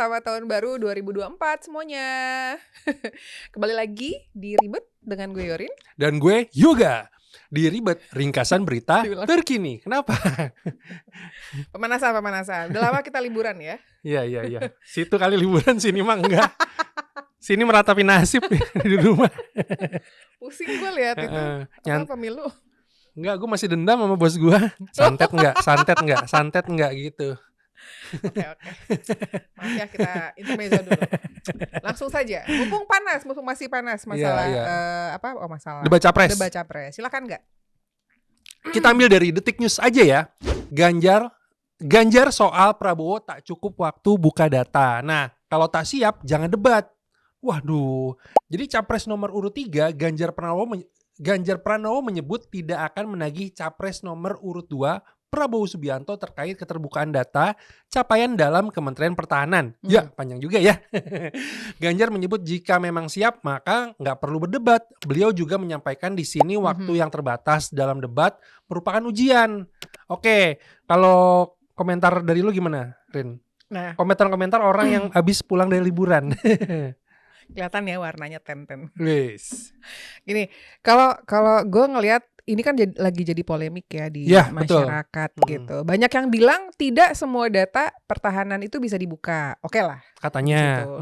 selamat tahun baru 2024 semuanya. Kembali lagi di Ribet dengan gue Yorin. Dan gue Yoga. Di Ribet, ringkasan berita Diulang. terkini. Kenapa? Pemanasan. Udah lama kita liburan ya. Iya. Situ kali liburan, sini mah enggak. Sini meratapi nasib di rumah. Pusing gue lihat itu. Apa pemilu? Enggak, gue masih dendam sama bos gue. Santet enggak gitu. Oke. Maaf ya, kita intermezzo dulu. Langsung saja. Mumpung masih panas masalah masalah Debat Capres. Silakan nggak? Kita ambil dari Detik News aja ya. Ganjar soal Prabowo tak cukup waktu buka data. Nah, kalau tak siap jangan debat. Waduh. Jadi capres nomor urut 3 Ganjar Pranowo menyebut tidak akan menagih capres nomor urut 2 Prabowo Subianto terkait keterbukaan data capaian dalam Kementerian Pertahanan. Ya, panjang juga ya. Ganjar menyebut jika memang siap maka nggak perlu berdebat. Beliau juga menyampaikan di sini waktu yang terbatas dalam debat merupakan ujian. Oke, kalau komentar dari lu gimana, Rin? Nah, komentar orang yang habis pulang dari liburan. kelihatan ya warnanya ten-ten. Wis. Gini, kalau gue ngelihat ini kan lagi jadi polemik ya di masyarakat gitu. Banyak yang bilang tidak semua data pertahanan itu bisa dibuka. Oke lah. Katanya. Gitu.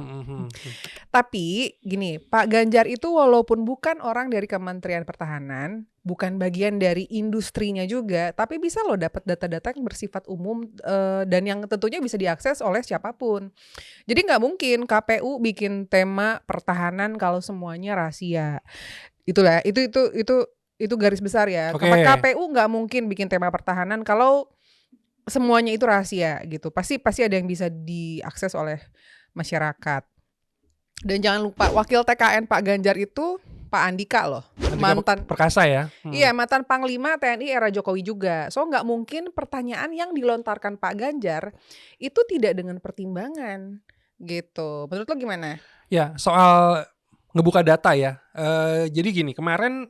Tapi gini, Pak Ganjar itu walaupun bukan orang dari Kementerian Pertahanan, bukan bagian dari industrinya juga, tapi bisa loh dapat data-data yang bersifat umum dan yang tentunya bisa diakses oleh siapapun. Jadi nggak mungkin KPU bikin tema pertahanan kalau semuanya rahasia. Itulah, itu garis besar ya. Okay. KPU nggak mungkin bikin tema pertahanan kalau semuanya itu rahasia gitu. Pasti ada yang bisa diakses oleh masyarakat. Dan jangan lupa wakil TKN Pak Ganjar itu Pak Andika loh, mantan Perkasa ya. Iya, mantan Panglima TNI era Jokowi juga. So nggak mungkin pertanyaan yang dilontarkan Pak Ganjar itu tidak dengan pertimbangan gitu. Menurut lo gimana? Ya, soal ngebuka data ya. Jadi gini, kemarin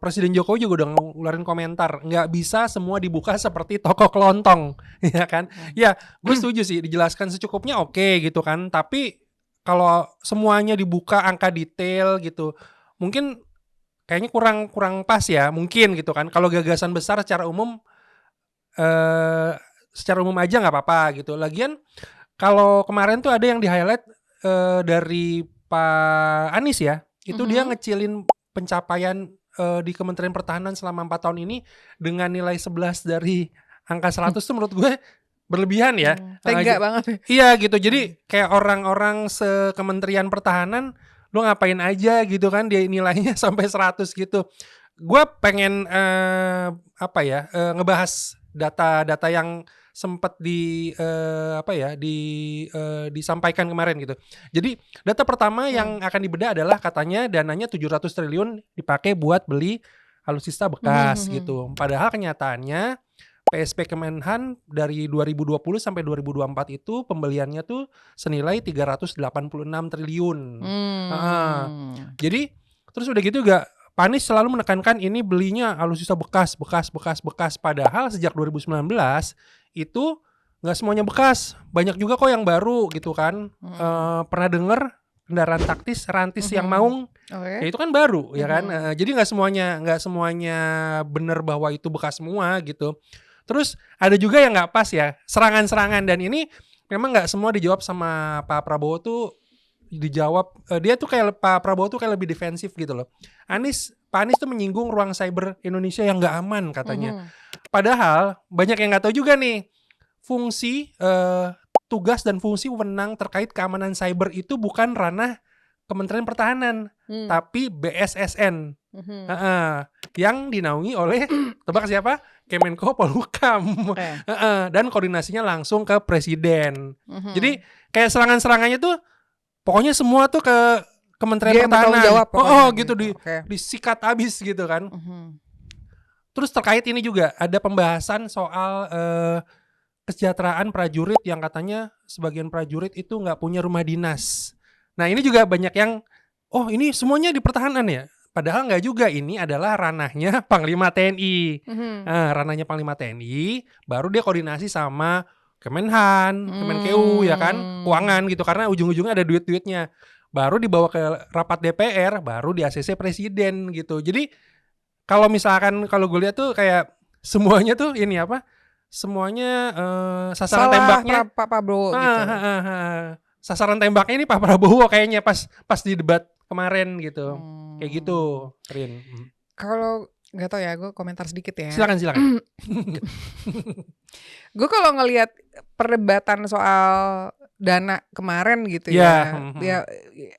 Presiden Jokowi juga udah ngeluarin komentar, nggak bisa semua dibuka seperti toko kelontong, ya kan? Ya, gue setuju sih, dijelaskan secukupnya oke gitu kan. Tapi kalau semuanya dibuka angka detail gitu, mungkin kayaknya kurang pas ya, mungkin gitu kan. Kalau gagasan besar secara umum aja nggak apa-apa gitu. Lagian kalau kemarin tuh ada yang di-highlight dari Pak Anies ya, itu dia ngecilin pencapaian di Kementerian Pertahanan selama 4 tahun ini dengan nilai 11 dari angka 100 tuh menurut gue berlebihan ya. Tega banget. Iya gitu, jadi kayak orang-orang sekementerian Pertahanan, lo ngapain aja gitu kan, dia nilainya sampai 100 gitu. Gue pengen ngebahas data-data yang sempat disampaikan kemarin gitu. Jadi data pertama yang akan dibedah adalah katanya dananya 700 triliun dipakai buat beli alutsista bekas gitu. Padahal kenyataannya PSP Kemenhan dari 2020 sampai 2024 itu pembeliannya tuh senilai 386 triliun. Jadi terus udah gitu juga Pak Anies selalu menekankan ini belinya alutsista bekas. Padahal sejak 2019 itu nggak semuanya bekas, banyak juga kok yang baru gitu kan. Pernah dengar kendaraan taktis Rantis yang Maung, ya itu kan baru ya kan. Jadi nggak semuanya benar bahwa itu bekas semua gitu. Terus ada juga yang nggak pas ya, serangan-serangan, dan ini memang nggak semua dijawab sama Pak Prabowo tuh. Dia tuh kayak Pak Prabowo tuh kayak lebih defensif gitu loh. Pak Anies tuh menyinggung ruang cyber Indonesia yang nggak aman katanya. Padahal banyak yang nggak tahu juga nih fungsi tugas dan fungsi wewenang terkait keamanan cyber itu bukan ranah Kementerian Pertahanan, tapi BSSN yang dinaungi oleh tebak siapa? Kemenko Polhukam. Dan koordinasinya langsung ke Presiden. Jadi kayak serangan-serangannya tuh pokoknya semua tuh ke Kementerian Pertahanan. Gitu. Disikat habis gitu kan. Terus terkait ini juga ada pembahasan soal kesejahteraan prajurit yang katanya sebagian prajurit itu nggak punya rumah dinas. Nah ini juga banyak yang ini semuanya di pertahanan ya. Padahal nggak juga, ini adalah ranahnya Panglima TNI. Ranahnya Panglima TNI, baru dia koordinasi sama Kemenhan, Kemenkeu ya kan, keuangan gitu, karena ujung-ujungnya ada duit-duitnya. Baru dibawa ke rapat DPR, baru di ACC presiden gitu. Jadi kalau misalkan kalau gue lihat tuh kayak semuanya tuh ini apa? Semuanya sasaran Salah tembaknya Pak Prabowo gitu. sasaran tembaknya ini Pak Prabowo kayaknya pas di debat kemarin gitu. Kayak gitu, Rin. Kalau nggak tahu ya, gue komentar sedikit ya. Silakan. Gue kalau ngelihat perdebatan soal dana kemarin gitu ya, ya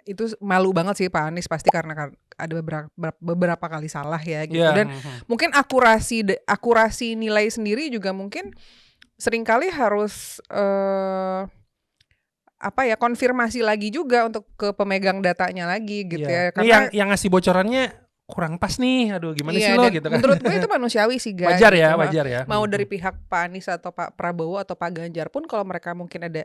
itu malu banget sih Pak Anies pasti karena ada beberapa kali salah ya gitu. Dan mungkin akurasi nilai sendiri juga mungkin seringkali harus konfirmasi lagi juga untuk ke pemegang datanya lagi gitu ya. Karena yang ngasih bocorannya kurang pas nih, aduh gimana sih lo gitu kan. Menurut gue itu manusiawi sih guys. Wajar ya. Mau dari pihak Pak Anies atau Pak Prabowo atau Pak Ganjar pun kalau mereka mungkin ada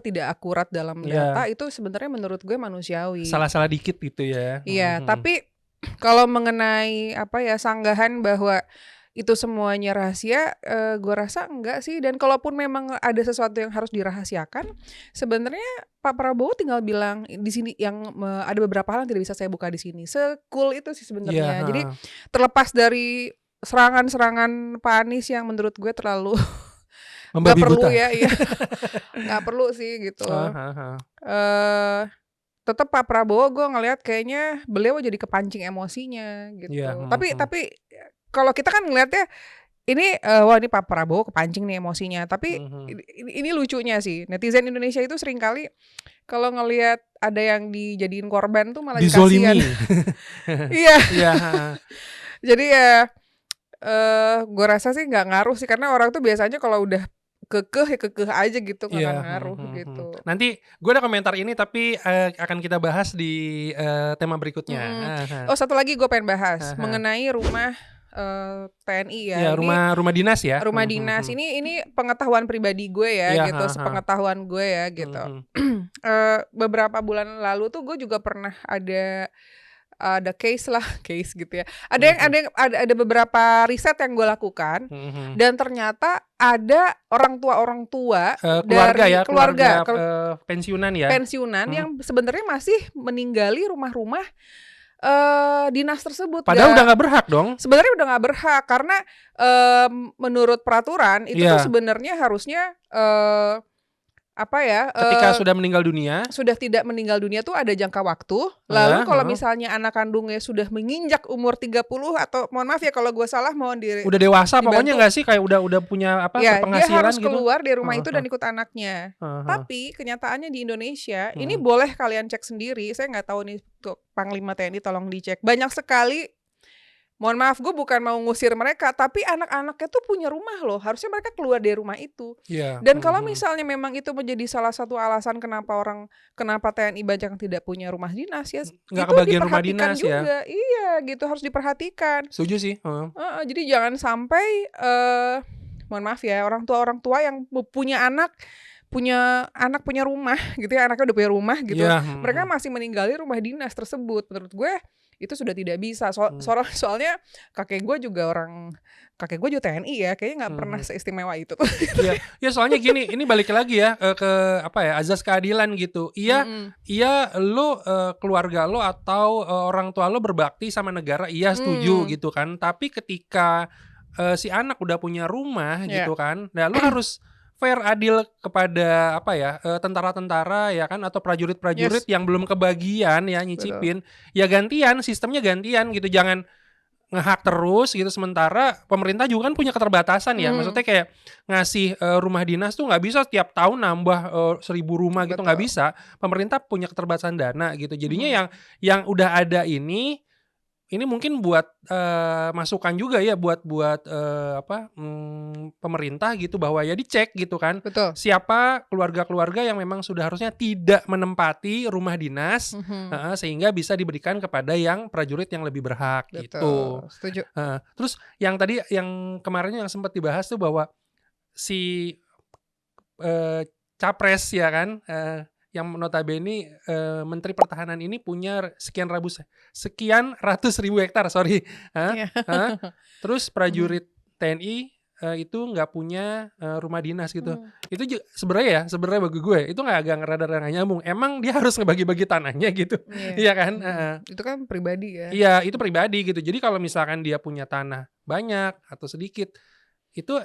tidak akurat dalam data itu sebenarnya menurut gue manusiawi. Salah-salah dikit gitu ya. Iya, tapi kalau mengenai sanggahan bahwa itu semuanya rahasia, gue rasa enggak sih. Dan kalaupun memang ada sesuatu yang harus dirahasiakan, sebenarnya Pak Prabowo tinggal bilang di sini yang ada beberapa hal yang tidak bisa saya buka di sini. Cool itu sih sebenarnya. Jadi terlepas dari serangan-serangan Pak Anies yang menurut gue terlalu nggak perlu ya, nggak perlu sih gitu. Tetap Pak Prabowo gue ngelihat kayaknya beliau jadi kepancing emosinya gitu. Tapi kalau kita kan ngelihatnya ini ini Pak Prabowo kepancing nih emosinya. Tapi ini lucunya sih, netizen Indonesia itu seringkali kalau ngelihat ada yang dijadiin korban tuh malah dikasihan. Iya. Jadi ya gue rasa sih nggak ngaruh sih, karena orang tuh biasanya kalau udah kekeh aja gitu, nggak akan ngaruh gitu. Nanti gue ada komentar ini tapi akan kita bahas di tema berikutnya. Satu lagi gue pengen bahas mengenai rumah TNI ya. Ya, rumah dinas ya. Rumah dinas ini pengetahuan pribadi gue ya gitu, sepengetahuan gue ya gitu. Beberapa bulan lalu tuh gue juga pernah ada case gitu ya. Ada beberapa riset yang gue lakukan dan ternyata ada orang tua keluarga pensiunan yang sebenarnya masih meninggali rumah-rumah dinas tersebut. Padahal udah nggak berhak dong. Sebenarnya udah nggak berhak karena menurut peraturan itu tuh sebenarnya harusnya ketika sudah meninggal dunia, sudah tidak meninggal dunia tuh ada jangka waktu. Lalu kalau misalnya anak kandungnya sudah menginjak umur 30 atau mohon maaf ya kalau gue salah, udah dewasa dibantu. Pokoknya nggak sih kayak udah punya penghasilan dia harus gitu. keluar dari rumah itu dan ikut anaknya. Tapi kenyataannya di Indonesia ini boleh kalian cek sendiri. Saya nggak tahu nih Panglima TNI tolong dicek. Banyak sekali. Mohon maaf, gue bukan mau ngusir mereka, tapi anak-anaknya tuh punya rumah loh. Harusnya mereka keluar dari rumah itu. Dan kalau misalnya memang itu menjadi salah satu alasan kenapa TNI Banjar tidak punya rumah dinas ya, nggak itu kebagian rumah dinas juga. Iya, gitu harus diperhatikan. Setuju sih. Jadi jangan sampai, mohon maaf ya, orang tua yang punya anak punya rumah gitu ya, anaknya udah punya rumah gitu, mereka masih meninggali rumah dinas tersebut. Menurut gue itu sudah tidak bisa. Soalnya kakek gue juga TNI ya, kayaknya nggak pernah seistimewa itu. Ya soalnya gini, ini balik lagi ya ke azas keadilan gitu. Lo keluarga lo atau orang tua lo berbakti sama negara, setuju gitu kan. Tapi ketika si anak udah punya rumah gitu kan, nah lo harus fair, adil kepada tentara-tentara ya kan, atau prajurit-prajurit yang belum kebagian ya nyicipin. Betul. Ya gantian, sistemnya gantian gitu. Jangan ngehak terus gitu, sementara pemerintah juga kan punya keterbatasan ya. Maksudnya kayak ngasih rumah dinas tuh nggak bisa setiap tahun nambah 1.000 rumah gitu, nggak bisa. Pemerintah punya keterbatasan dana gitu. Jadinya yang udah ada ini mungkin buat masukan juga ya buat pemerintah gitu, bahwa ya dicek gitu kan. Betul. Siapa keluarga-keluarga yang memang sudah harusnya tidak menempati rumah dinas, sehingga bisa diberikan kepada yang prajurit yang lebih berhak. Betul. Gitu. Setuju. Terus yang tadi yang kemarin yang sempat dibahas tuh bahwa si capres ya kan, yang notabene Menteri Pertahanan ini punya sekian ratus ribu hektar, Terus prajurit TNI itu nggak punya rumah dinas gitu. Itu sebenarnya bagi gue itu agak rada nggak nyambung. Emang dia harus ngebagi-bagi tanahnya gitu, iya kan? Itu kan pribadi ya. Iya, itu pribadi gitu. Jadi kalau misalkan dia punya tanah banyak atau sedikit, itu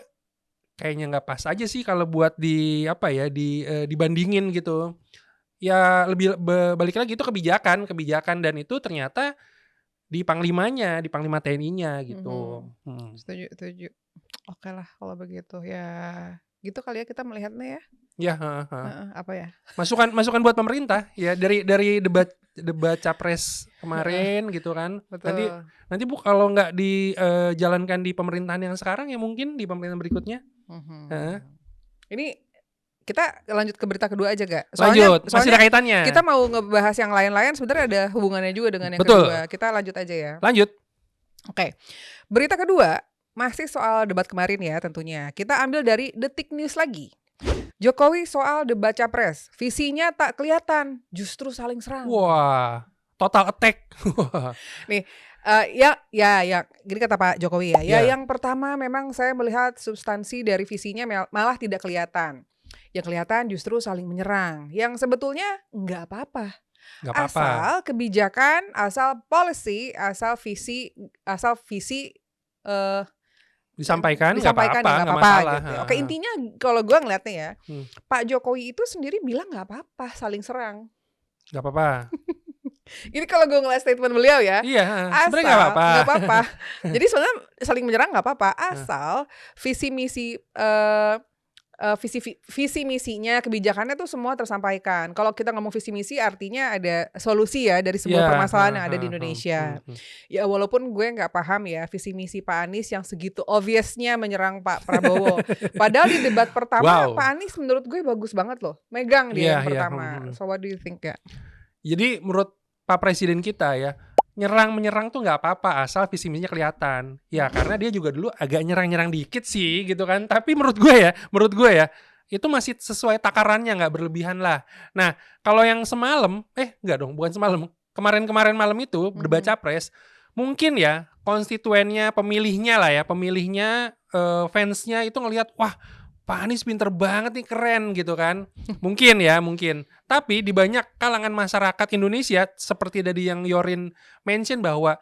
kayaknya nggak pas aja sih kalau buat dibandingin gitu. Ya lebih balik lagi itu kebijakan dan itu ternyata di panglimanya, di panglima TNI-nya gitu. Setuju. Oke lah kalau begitu ya. Gitu kali ya kita melihatnya ya. Ya, apa ya? Masukan buat pemerintah ya dari debat capres kemarin gitu kan. Betul. Nanti Bu kalau nggak dijalankan di pemerintahan yang sekarang ya mungkin di pemerintahan berikutnya. Ini kita lanjut ke berita kedua aja gak? Soalnya masih ada kaitannya. Kita mau ngebahas yang lain-lain sebenarnya ada hubungannya juga dengan yang Betul. kedua. Kita lanjut aja ya. Lanjut. Oke. Berita kedua masih soal debat kemarin ya tentunya. Kita ambil dari Detik News lagi. Jokowi soal debat capres, visinya tak kelihatan, justru saling serang. Wah, total attack. Nih, gini kata Pak Jokowi ya. Ya, yang pertama memang saya melihat substansi dari visinya malah tidak kelihatan. Yang kelihatan justru saling menyerang. Yang sebetulnya nggak apa-apa. Asal kebijakan, asal policy, asal visi disampaikan nggak apa-apa, nggak apa-apa gitu. Oke, intinya kalau gue ngeliatnya ya, Pak Jokowi itu sendiri bilang nggak apa-apa saling serang. Nggak apa-apa. Ini kalau gue ngeliat statement beliau ya, sebenarnya nggak apa-apa. Jadi sebenarnya saling menyerang nggak apa-apa, asal visi misi visi misinya, kebijakannya tuh semua tersampaikan. Kalau kita ngomong visi misi artinya ada solusi ya dari sebuah permasalahan yang ada di Indonesia. Ya walaupun gue nggak paham ya visi misi Pak Anies yang segitu obviousnya menyerang Pak Prabowo. Padahal di debat pertama Pak Anies menurut gue bagus banget loh, megang dia yang pertama. So what do you think ya? Jadi menurut Pak Presiden kita ya, menyerang tuh nggak apa-apa asal visi misinya kelihatan. Ya karena dia juga dulu agak nyerang dikit sih gitu kan. Tapi menurut gue ya itu masih sesuai takarannya, nggak berlebihan lah. Nah kalau yang semalam, bukan semalam, kemarin malam itu debat capres, mungkin ya konstituennya, pemilihnya fansnya itu ngelihat wah Pak Anies pinter banget nih, keren gitu kan. Mungkin. Tapi di banyak kalangan masyarakat Indonesia, seperti tadi yang Yorin mention bahwa,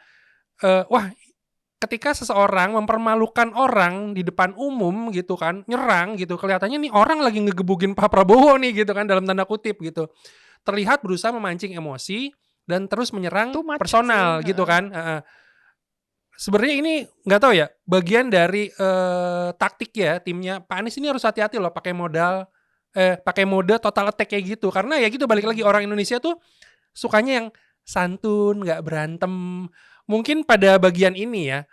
ketika seseorang mempermalukan orang di depan umum gitu kan, nyerang gitu, kelihatannya nih orang lagi ngegebugin Pak Prabowo nih gitu kan, dalam tanda kutip gitu. Terlihat berusaha memancing emosi dan terus menyerang personal gitu kan. Sebenarnya ini nggak tahu ya, bagian dari taktik ya timnya Pak Anies ini harus hati-hati loh pakai mode total attack kayak gitu, karena ya gitu balik lagi orang Indonesia tuh sukanya yang santun, nggak berantem. Mungkin pada bagian ini ya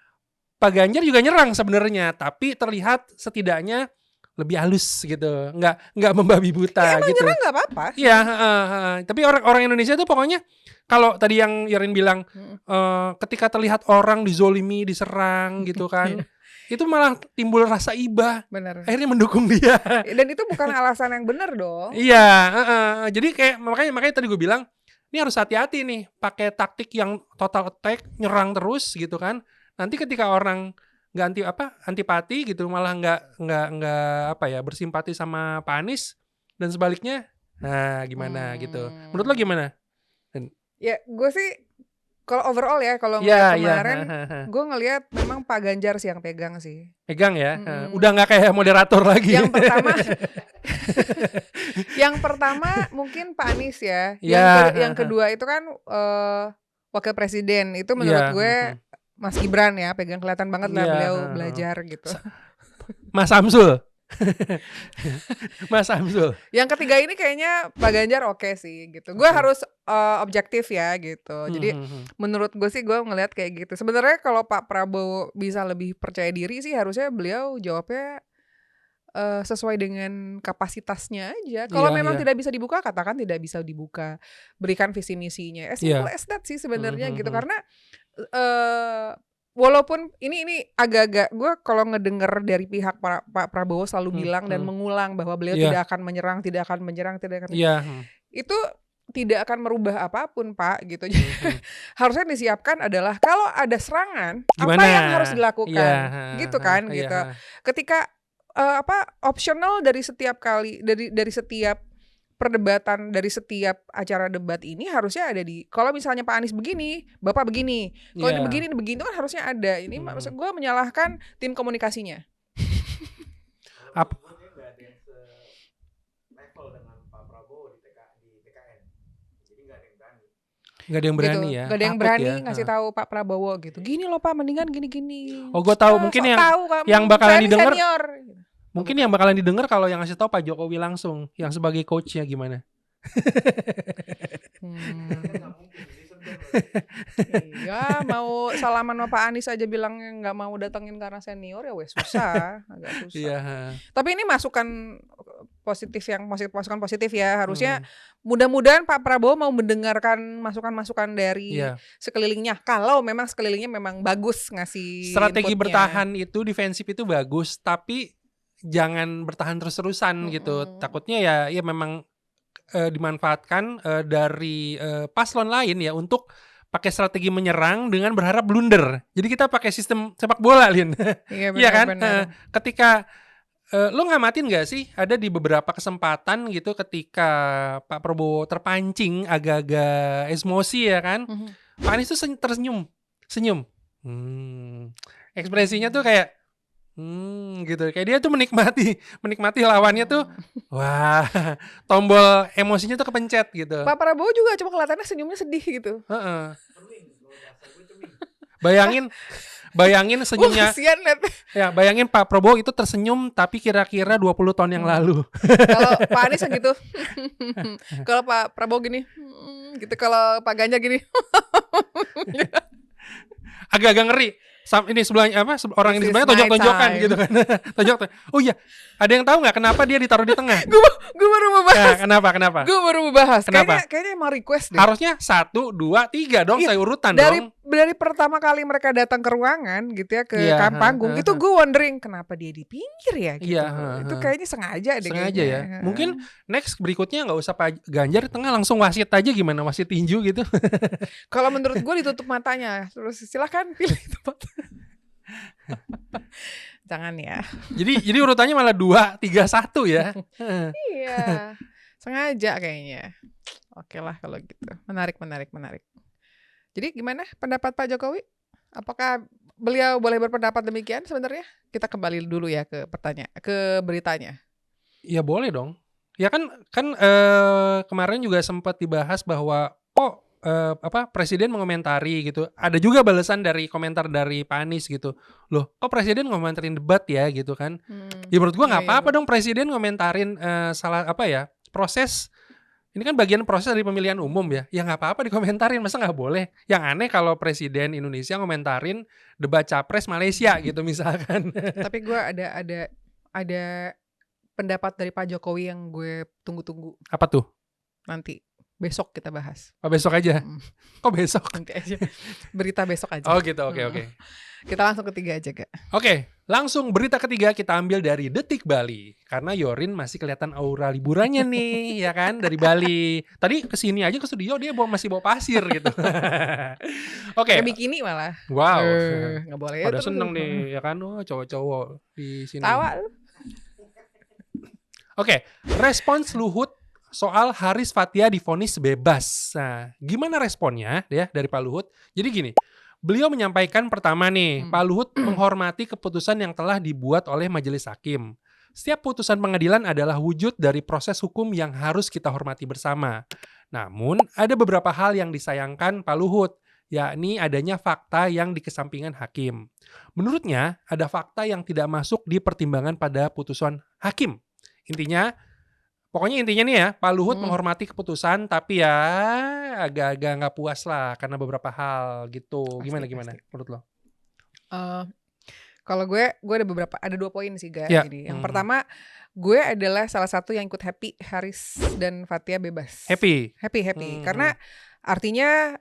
Pak Ganjar juga nyerang sebenarnya, tapi terlihat setidaknya lebih halus gitu, nggak membabi buta gitu. Nyerang nggak apa-apa. Iya, tapi orang Indonesia tuh pokoknya kalau tadi yang Yorin bilang ketika terlihat orang dizolimi, diserang gitu kan, itu malah timbul rasa iba. Bener. Akhirnya mendukung dia. Dan itu bukan alasan yang benar dong. Iya, jadi kayak makanya tadi gue bilang, ini harus hati-hati nih pakai taktik yang total attack, nyerang terus gitu kan. Nanti ketika orang nggak antipati gitu, malah nggak bersimpati sama Pak Anies dan sebaliknya, nah gimana gitu. Menurut lo gimana? Ya gue sih kalau overall ya, kalau ngeliat kemarin gue ngeliat memang Pak Ganjar sih yang pegang sih. Pegang ya, udah nggak kayak moderator lagi. Yang pertama mungkin Pak Anies ya. Yang kedua itu kan wakil presiden, itu menurut gue Mas Gibran ya, pegang, kelihatan banget lah beliau belajar gitu. Mas Samsul. Yang ketiga ini kayaknya Pak Ganjar oke sih gitu. Gue harus objektif ya gitu. Jadi menurut gue sih gue ngelihat kayak gitu. Sebenarnya kalau Pak Prabowo bisa lebih percaya diri sih harusnya beliau jawabnya sesuai dengan kapasitasnya aja. Kalau memang tidak bisa dibuka, katakan tidak bisa dibuka. Berikan visi misinya. As simple as that sih sebenarnya gitu. Karena walaupun ini agak-agak gue kalau ngedenger dari pihak Pak Prabowo selalu bilang dan mengulang bahwa beliau tidak akan menyerang, Itu tidak akan merubah apapun, Pak, gitu. Harusnya disiapkan adalah kalau ada serangan, Gimana? apa yang harus Iya, dilakukan, heeh, gitu kan, iya, gitu. Ketika optional dari setiap kali dari setiap perdebatan, dari setiap acara debat ini harusnya ada kalau misalnya Pak Anies begini, Bapak begini. Kalau ini Iya. begini itu kan harusnya ada. Ini maksud gue menyalahkan tim komunikasinya. Ap- Nggak ada yang berani Gitu. ya. Gak ada yang Takut berani ya. ngasih tahu Pak Prabowo gitu. Gini loh Pak, mendingan gini-gini. Oh, gue tahu mungkin yang bakalan didengar. Senior. Mungkin yang bakalan didengar kalau yang ngasih tahu Pak Jokowi langsung, yang sebagai coachnya gimana? Iya, mau salaman sama Pak Anies aja bilangnya nggak mau datengin karena senior ya wes susah, agak susah. Iya. Tapi ini masukan positif masukan positif ya. Harusnya mudah-mudahan Pak Prabowo mau mendengarkan masukan-masukan dari sekelilingnya. Kalau memang sekelilingnya memang bagus ngasih strategi inputnya. Bertahan itu, defensif itu bagus, tapi jangan bertahan terus-terusan gitu. Takutnya ya memang dimanfaatkan dari paslon lain ya untuk pakai strategi menyerang dengan berharap blunder. Jadi kita pakai sistem sepak bola, Lin. Iya Iya kan? benar. Ketika lo ngamatin gak sih ada di beberapa kesempatan gitu ketika Pak Prabowo terpancing agak-agak emosi ya kan? Pak Anies tuh tersenyum. Ekspresinya tuh kayak gitu. Kayak dia tuh menikmati lawannya tuh. Wah, tombol emosinya tuh kepencet gitu. Pak Prabowo juga cuma kelihatannya senyumnya sedih gitu. Bayangin senyumnya. Kasian liat. Ya, bayangin Pak Prabowo itu tersenyum tapi kira-kira 20 tahun yang lalu. Kalau Pak Anies gitu. Kalau Pak Prabowo gini. Gitu. Kalau Pak Ganjar gini. Agak-agak ngeri. Ini sebelahnya apa? Orang ini sebelahnya tonjok-tonjokan gitu kan. Oh iya, ada yang tahu nggak kenapa dia ditaruh di tengah? Gue baru mau bahas. Kenapa? Gue baru mau bahas. Kenapa? Kayaknya emang request deh. Harusnya 1, 2, 3 dong, saya urutan dong. Dari pertama kali mereka datang ke ruangan gitu ya, ke panggung, itu gue wondering kenapa dia di pinggir ya gitu. Itu kayaknya sengaja deh. Sengaja ya. Mungkin next berikutnya nggak usah Pak Ganjar di tengah, langsung wasit aja, gimana, wasit tinju gitu. Kalau menurut gue ditutup matanya, terus silahkan pilih tempat. Jangan ya. Jadi urutannya malah 2, 3, 1 ya. Iya. Sengaja kayaknya. Oke lah kalau gitu. Menarik. Jadi gimana pendapat Pak Jokowi? Apakah beliau boleh berpendapat demikian sebenarnya? Kita kembali dulu ya ke beritanya. Ya boleh dong. Ya kan kemarin juga sempat dibahas bahwa presiden mengomentari gitu. Ada juga balasan dari komentar dari Pak Anies gitu. Loh, kok presiden ngomentarin debat ya gitu kan? Ya menurut gua nggak apa-apa dong presiden ngomentarin proses. Ini kan bagian proses dari pemilihan umum ya. Ya nggak apa-apa dikomentarin, masa nggak boleh? Yang aneh kalau presiden Indonesia ngomentarin debat capres Malaysia gitu misalkan. Tapi gua ada pendapat dari Pak Jokowi yang gue tunggu-tunggu. Apa tuh? Nanti besok kita bahas. Oh, besok aja? Kok besok? Nanti aja. Berita besok aja. Oh gitu, oke. Kita langsung ketiga aja, Kak. Oke, langsung berita ketiga kita ambil dari Detik Bali. Karena Yorin masih kelihatan aura liburannya nih, ya kan, dari Bali. Tadi kesini aja ke studio dia masih bawa pasir gitu. Oke. Kayak bikini malah. Wow. Nggak boleh. Pada seneng nih, ya kan, cowok-cowok di sini. Tawa lu. Oke, respons Luhut soal Haris Fathia divonis bebas. Nah, gimana responnya ya dari Pak Luhut? Jadi gini, beliau menyampaikan pertama nih, Pak Luhut menghormati keputusan yang telah dibuat oleh majelis hakim. Setiap putusan pengadilan adalah wujud dari proses hukum yang harus kita hormati bersama. Namun, ada beberapa hal yang disayangkan Pak Luhut, yakni adanya fakta yang dikesampingkan hakim. Menurutnya, ada fakta yang tidak masuk di pertimbangan pada putusan hakim. Pokoknya intinya nih ya, Pak Luhut menghormati keputusan, tapi ya agak-agak nggak puas lah karena beberapa hal gitu. Gimana menurut lo? Kalau gue ada 2 poin sih, Ga. Ya. Jadi, yang pertama, gue adalah salah satu yang ikut happy Haris dan Fathia bebas. Happy. Karena artinya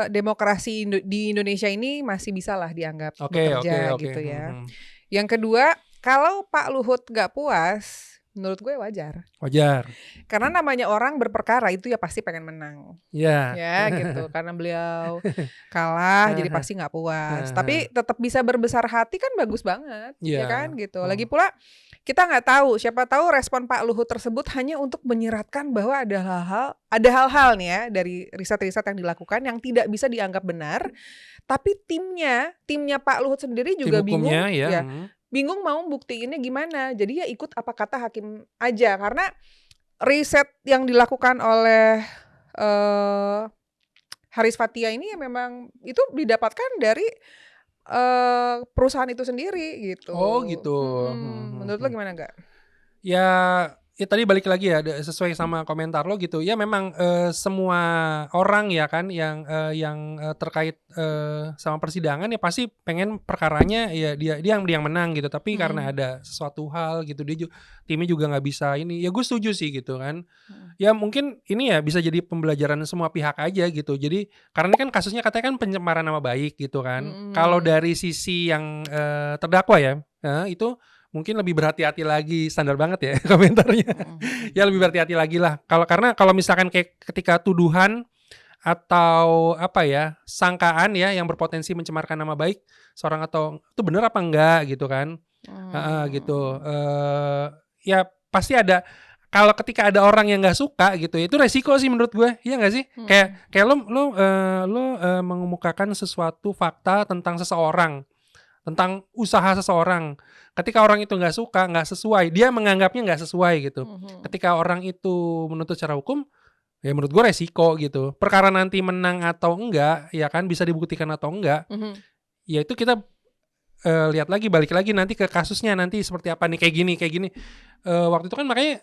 demokrasi di Indonesia ini masih bisa lah dianggap bekerja gitu ya. Yang kedua, kalau Pak Luhut nggak puas, menurut gue wajar. Wajar. Karena namanya orang berperkara itu ya pasti pengen menang. Ya. Ya gitu. Karena beliau kalah jadi pasti gak puas. Tapi tetap bisa berbesar hati kan bagus banget. Ya kan gitu. Lagi pula kita gak tahu. Siapa tahu respon Pak Luhut tersebut hanya untuk menyiratkan bahwa ada hal-hal nih ya dari riset-riset yang dilakukan yang tidak bisa dianggap benar. Tapi timnya Pak Luhut sendiri juga bingung ya. Bingung mau buktiinnya gimana. Jadi ya ikut apa kata hakim aja. Karena riset yang dilakukan oleh Haris Fathia ini ya memang itu didapatkan dari perusahaan itu sendiri gitu. Oh gitu. Menurut lo gimana gak? Ya tadi balik lagi ya sesuai sama komentar lo gitu. Ya memang semua orang ya kan yang terkait sama persidangan ya pasti pengen perkaranya ya dia yang menang gitu. Tapi karena ada sesuatu hal gitu timnya juga nggak bisa ini. Ya gue setuju sih gitu kan. Ya mungkin ini ya bisa jadi pembelajaran semua pihak aja gitu. Jadi karena ini kan kasusnya katanya kan pencemaran nama baik gitu kan. Kalau dari sisi yang terdakwa ya itu mungkin lebih berhati-hati lagi, standar banget ya komentarnya. Ya lebih berhati-hati lagi lah. Karena kalau misalkan kayak ketika tuduhan atau apa ya sangkaan ya yang berpotensi mencemarkan nama baik seorang atau itu benar apa enggak gitu kan? Gitu. Ya pasti ada. Kalau ketika ada orang yang nggak suka gitu, itu resiko sih menurut gue, iya nggak sih? Kayak lo mengemukakan sesuatu fakta tentang seseorang. Tentang usaha seseorang. Ketika orang itu nggak suka, nggak sesuai, dia menganggapnya nggak sesuai gitu. Ketika orang itu menuntut secara hukum, ya menurut gue resiko gitu. Perkara nanti menang atau enggak, ya kan bisa dibuktikan atau enggak. Ya itu kita lihat lagi, balik lagi nanti ke kasusnya nanti seperti apa nih kayak gini. Waktu itu kan makanya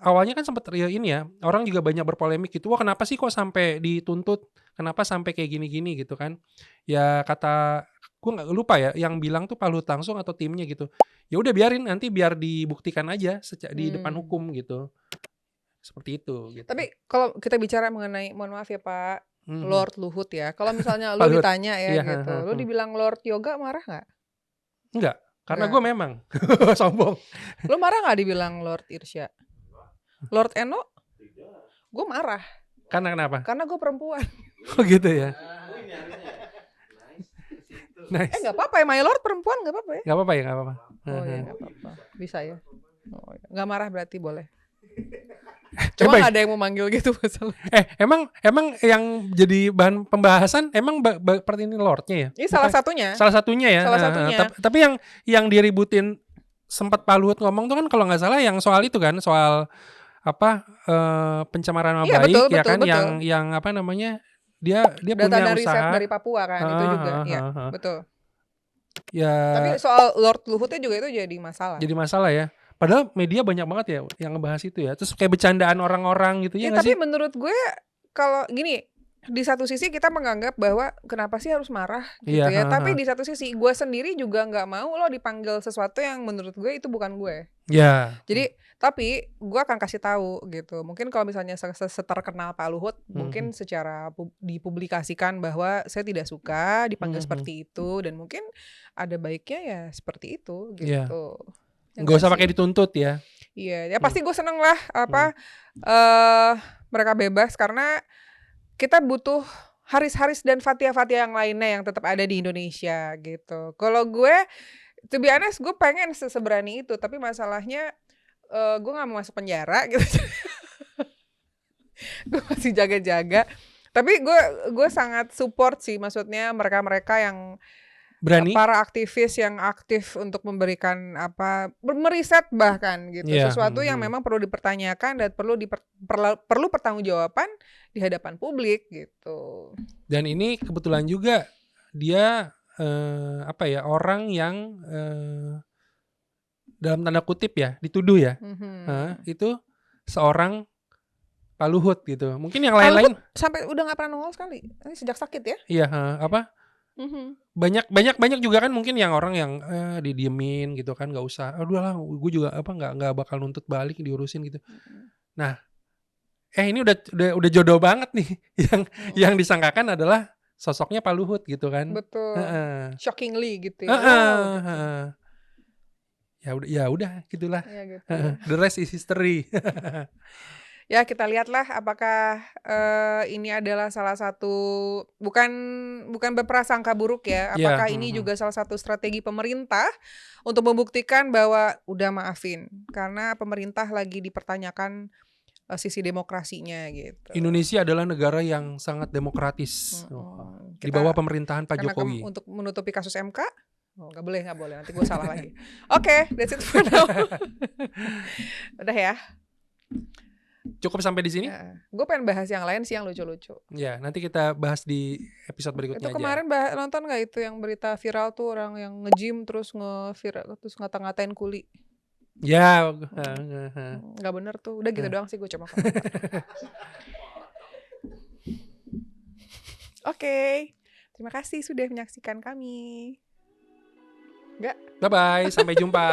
awalnya kan sempat ini ya, orang juga banyak berpolemik gitu. Wah kenapa sih kok sampai dituntut? Kenapa sampai kayak gini-gini gitu kan? Ya kata gue nggak lupa ya yang bilang tuh Pak Luhut langsung atau timnya gitu ya udah biarin nanti biar dibuktikan aja di depan hukum gitu seperti itu gitu. Tapi kalau kita bicara mengenai mohon maaf ya Pak Lord Luhut ya kalau misalnya lo ditanya ya gitu lo dibilang Lord Yoga marah nggak? Enggak karena gue memang sombong. Lo marah nggak dibilang Lord Irsya? Lord Eno? Gue marah. Karena kenapa? Karena gue perempuan. Oh gitu ya. Nice. Gak apa-apa ya, my lord perempuan gak apa-apa ya? Gak apa-apa ya, gak apa-apa. Oh ya gak apa-apa, bisa ya. Oh, ya. Gak marah berarti boleh. Cuma gak ada yang mau manggil gitu masalah. Emang yang jadi bahan pembahasan emang seperti ini lordnya ya? Ini salah satunya. Salah satunya ya. Salah satunya. Tapi yang diributin sempat Pak Luhut ngomong tuh kan kalau nggak salah yang soal itu kan soal apa pencemaran nama baik ya kan betul. Yang apa namanya? Dia data punya dari usaha riset dari Papua kan itu juga ya betul. Ya. Tapi soal Lord Luhutnya juga itu jadi masalah. Jadi masalah ya. Padahal media banyak banget ya yang ngebahas itu ya. Terus kayak bercandaan orang-orang gitu ya nggak sih? Tapi menurut gue kalau gini di satu sisi kita menganggap bahwa kenapa sih harus marah gitu ya. Tapi di satu sisi gue sendiri juga nggak mau lo dipanggil sesuatu yang menurut gue itu bukan gue. Ya. Jadi tapi gue akan kasih tahu gitu. Mungkin kalau misalnya seterkenal Pak Luhut, mungkin secara dipublikasikan bahwa saya tidak suka dipanggil seperti itu dan mungkin ada baiknya ya seperti itu gitu. Gak usah pakai dituntut ya. Iya, ya pasti gue seneng lah mereka bebas karena kita butuh Haris dan Fathia yang lainnya yang tetap ada di Indonesia gitu. Kalau gue, to be honest, gue pengen seberani itu, tapi masalahnya gue nggak mau masuk penjara gitu. Gue masih jaga-jaga. Tapi gue sangat support sih, maksudnya mereka yang berani, para aktivis yang aktif untuk memberikan meriset bahkan gitu sesuatu yang memang perlu dipertanyakan dan perlu pertanggungjawaban di hadapan publik gitu. Dan ini kebetulan juga dia orang yang dalam tanda kutip ya dituduh ya itu seorang Pak Luhut gitu. Mungkin yang lain-lain sampai udah nggak pernah nongol sekali. Ini sejak sakit ya? Iya, banyak juga kan mungkin yang orang yang didiemin gitu kan nggak usah. Aduh lah, gue juga nggak bakal nuntut balik diurusin gitu. Nah, ini udah jodoh banget nih yang disangkakan adalah sosoknya Pak Luhut gitu kan. Betul. Shockingly gitu ya. Ya udah gitulah. Ya gitu ya. The rest is history. Ya kita lihatlah apakah ini adalah salah satu bukan berprasangka buruk ya. Ya, Apakah ini juga salah satu strategi pemerintah untuk membuktikan bahwa udah maafin karena pemerintah lagi dipertanyakan sisi demokrasinya gitu. Indonesia adalah negara yang sangat demokratis. Di bawah pemerintahan Pak Karena Jokowi. untuk menutupi kasus MK, nggak boleh nanti gue salah lagi. Oke, that's it for now. Udah ya. Cukup sampai di sini? Gue pengen bahas yang lain sih yang lucu-lucu. Ya, nanti kita bahas di episode berikutnya Itu kemarin nonton nggak itu yang berita viral tuh orang yang nge-gym terus ngata-ngatain kuli. Ya, nggak bener tuh. Udah gitu doang sih gue cuma Oke. Terima kasih sudah menyaksikan kami. Bye-bye, sampai jumpa.